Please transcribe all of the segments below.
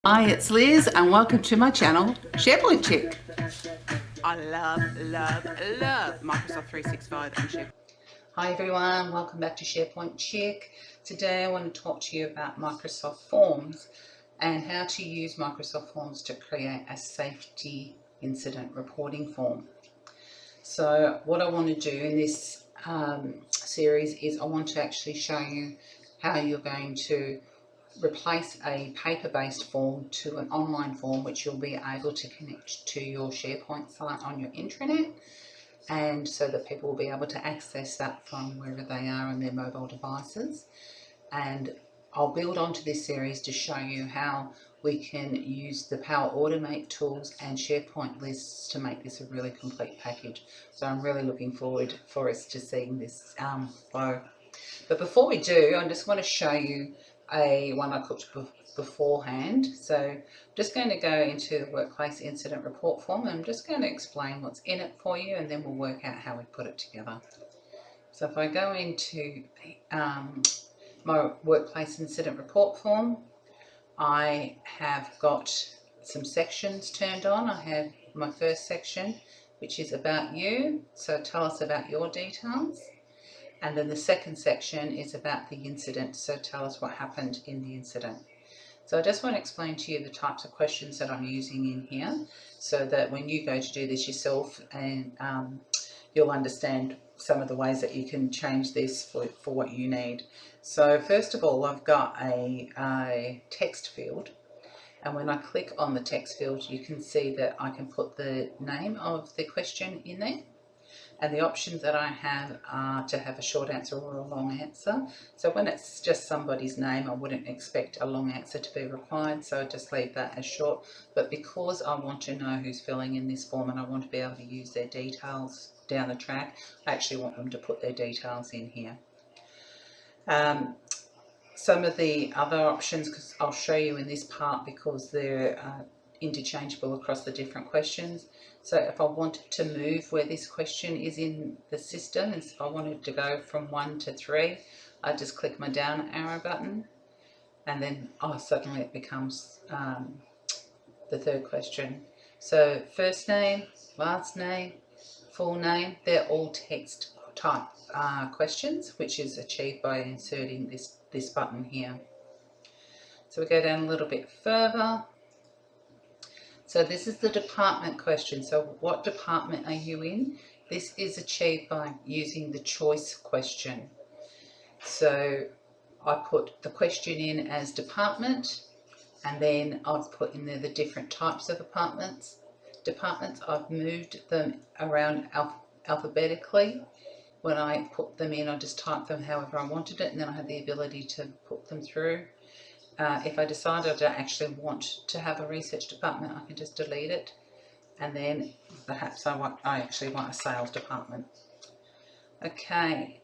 Hi, it's Liz and welcome to my channel, SharePoint Chick. I love Microsoft 365 and SharePoint. Hi everyone, welcome back to SharePoint Chick. Today I want to talk to you about Microsoft Forms and how to use Microsoft Forms to create a safety incident reporting form. So what I want to do in this series is I want to actually show you how you're going to replace a paper-based form to an online form which you'll be able to connect to your SharePoint site on your intranet, and so that people will be able to access that from wherever they are on their mobile devices. And I'll build onto this series to show you how we can use the Power Automate tools and SharePoint lists to make this a really complete package. So I'm really looking forward for us to seeing this flow. But before we do, I just want to show you one I cooked beforehand. So I'm just going to go into the Workplace Incident Report form, and I'm just going to explain what's in it for you, and then we'll work out how we put it together. So if I go into my Workplace Incident Report form, I have got some sections turned on. I have my first section, which is about you, so tell us about your details. And then the second section is about the incident, so tell us what happened in the incident. So I just want to explain to you the types of questions that I'm using in here, so that when you go to do this yourself, and you'll understand some of the ways that you can change this for what you need. So first of all, I've got a text field, and when I click on the text field, you can see that I can put the name of the question in there. And the options that I have are to have a short answer or a long answer. So when it's just somebody's name, I wouldn't expect a long answer to be required, so I just leave that as short. But because I want to know who's filling in this form and I want to be able to use their details down the track, I actually want them to put their details in here. Some of the other options, because I'll show you in this part, because they're interchangeable across the different questions. So if I wanted to move where this question is in the system, and if I wanted to go from 1 to 3, I just click my down arrow button, and then suddenly it becomes the third question. So first name, last name, full name, they're all text type questions, which is achieved by inserting this button here. So we go down a little bit further. So this is the department question. So what department are you in? This is achieved by using the choice question. So I put the question in as department, and then I've put in there the different types of departments. I've moved them around alphabetically. When I put them in, I just typed them however I wanted it, and then I had the ability to put them through. If I decide I don't actually want to have a research department, I can just delete it, and then perhaps I actually want a sales department. Okay,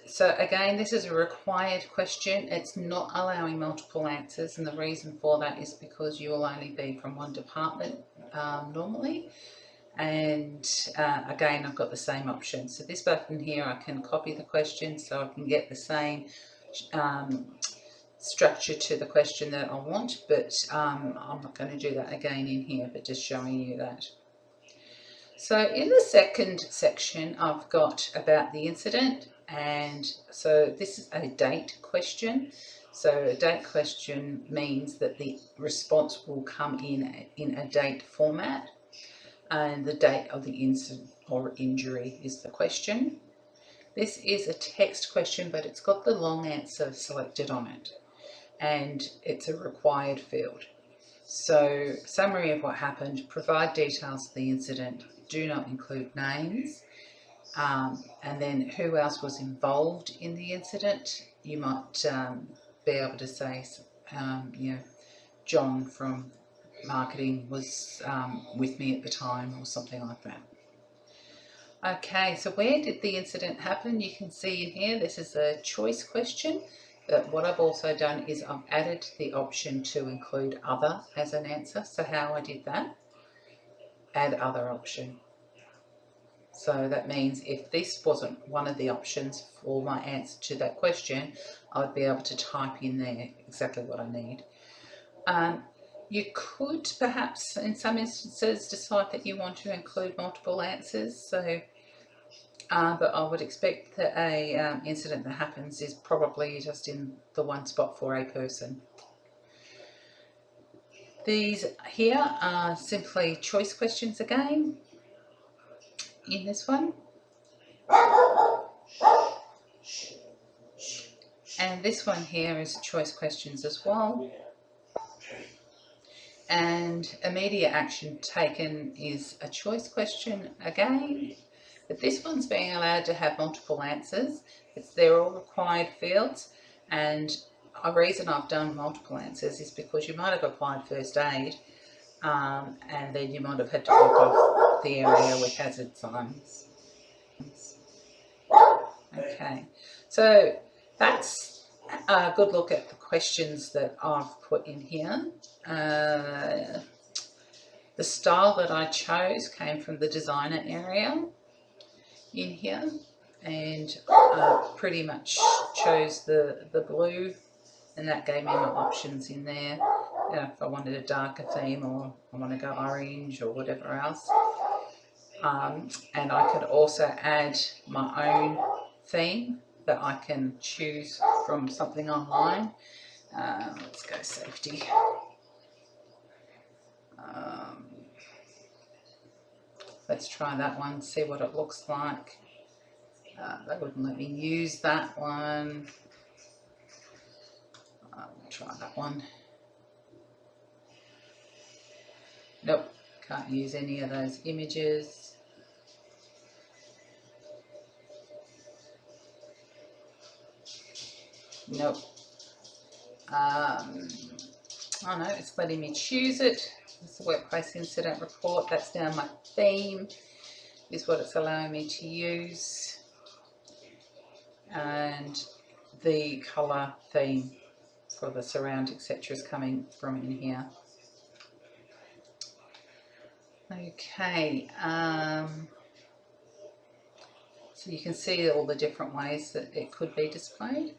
so again, this is a required question. It's not allowing multiple answers, and the reason for that is because you will only be from one department normally. And again, I've got the same option. So this button here, I can copy the question so I can get the same structure to the question that I want, but I'm not going to do that again in here, but just showing you that. So in the second section, I've got about the incident, and so this is a date question. So a date question means that the response will come in a date format, and the date of the incident or injury is the question. This is a text question, but it's got the long answer selected on it, and it's a required field. So summary of what happened, provide details of the incident, do not include names, and then who else was involved in the incident. You might be able to say, John from marketing was with me at the time, or something like that. Okay, so where did the incident happen? You can see in here, this is a choice question. But what I've also done is I've added the option to include other as an answer. So how I did that, add other option. So that means if this wasn't one of the options for my answer to that question, I'd be able to type in there exactly what I need. You could perhaps in some instances decide that you want to include multiple answers, so but I would expect that a incident that happens is probably just in the one spot for a person. These here are simply choice questions again in this one. And this one here is choice questions as well. And immediate action taken is a choice question again. But this one's being allowed to have multiple answers. They're all required fields, and a reason I've done multiple answers is because you might have applied first aid and then you might have had to walk off the area with hazard signs. Okay, so that's a good look at the questions that I've put in here. The style that I chose came from the designer area in here, and pretty much chose the blue, and that gave me my options in there. If I wanted a darker theme, or I want to go orange or whatever else. And I could also add my own theme that I can choose from something online. Let's go safety. Let's try that one, see what it looks like. They wouldn't let me use that one. Try that one. Nope, can't use any of those images. Nope. Oh no, it's letting me choose it. It's the workplace incident report. That's now my theme, is what it's allowing me to use. And the colour theme for the surround, etc. is coming from in here. Okay, so you can see all the different ways that it could be displayed.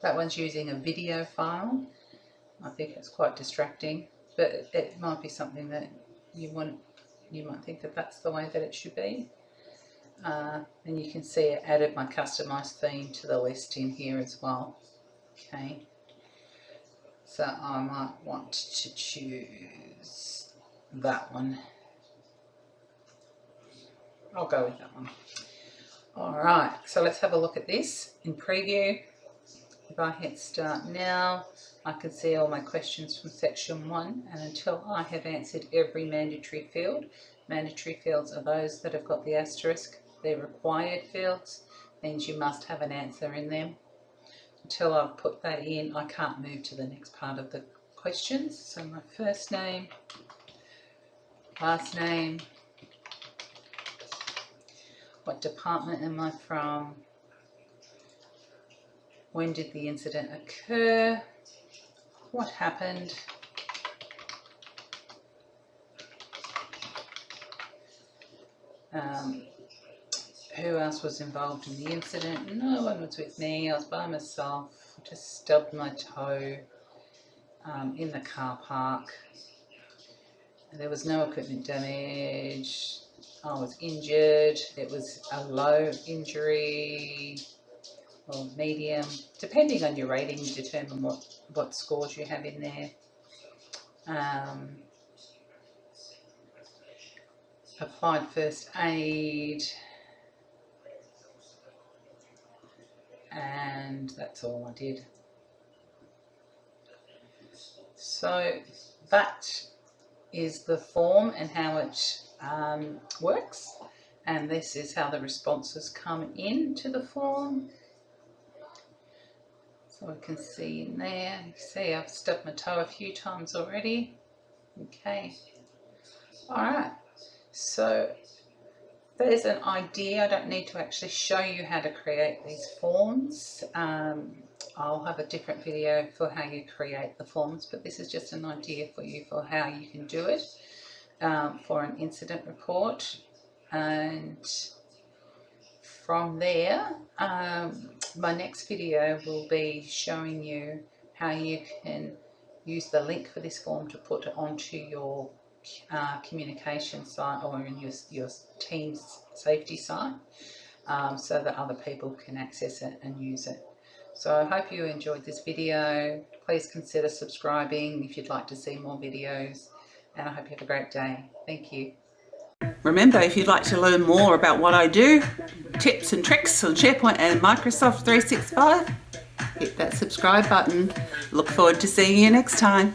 That one's using a video file. I think it's quite distracting, but it might be something that you might think that that's the way that it should be. And you can see it added my customized theme to the list in here as well. Okay, so I might want to choose that one. I'll go with that one. Alright, so let's have a look at this in preview. If I hit start now, I can see all my questions from section 1, and until I have answered every mandatory field. Mandatory fields are those that have got the asterisk. They're required fields, means you must have an answer in them. Until I've put that in, I can't move to the next part of the questions. So my first name, last name, what department am I from, when did the incident occur, what happened, who else was involved in the incident. No one was with me, I was by myself, just stubbed my toe in the car park. There was no equipment damage, I was injured, it was a low injury or medium, depending on your rating you determine what scores you have in there. Applied first aid, and that's all I did. So that is the form and how it works, and this is how the responses come into the form. So I can see in there, you see I've stubbed my toe a few times already. Okay, alright, so there's an idea. I don't need to actually show you how to create these forms. I'll have a different video for how you create the forms, but this is just an idea for you for how you can do it. for an incident report, and from there my next video will be showing you how you can use the link for this form to put it onto your communication site or in your team's safety site, so that other people can access it and use it. So I hope you enjoyed this video. Please consider subscribing if you'd like to see more videos, and I hope you have a great day. Thank you. Remember, if you'd like to learn more about what I do, tips and tricks on SharePoint and Microsoft 365, hit that subscribe button. Look forward to seeing you next time.